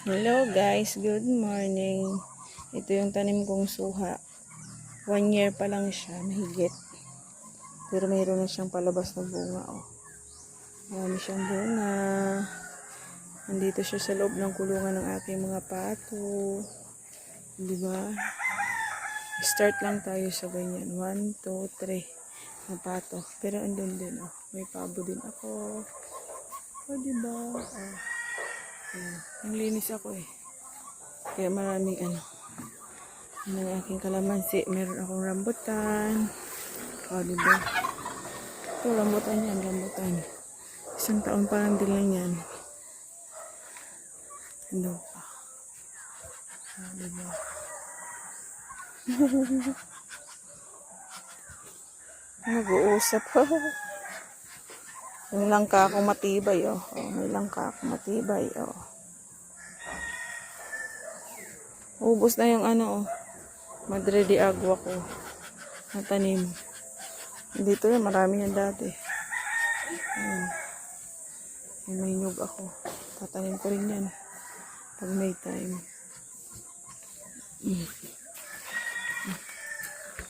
Hello guys, good morning. Ito yung tanim kong suha. 1 year pa lang siya, mahigit. Pero mayroon na siyang palabas na bunga. Oh. Marami siyang bunga. Nandito siya sa loob ng kulungan ng aking mga pato. Diba? Start lang tayo sa ganyan. 1, 2, 3 na pato. Pero andun din. Oh. May pabo din ako. Oh, diba? Oh. Ang linis ako eh. Kaya maraming ng aking kalamansi. Meron akong rambutan. O, diba? Ito, rambutan yan, rambutan. 1 taon pa lang din lang yan. Ano pa? O, diba? Nag-uusap. May langka akong matibay, oh. May langka akong matibay, oh. Ubus na yung oh. Madre de agua ko. Natanim. Dito yan, marami yan dati. Ayan. May nyug ako. Tatanim ko rin yan. Pag may time.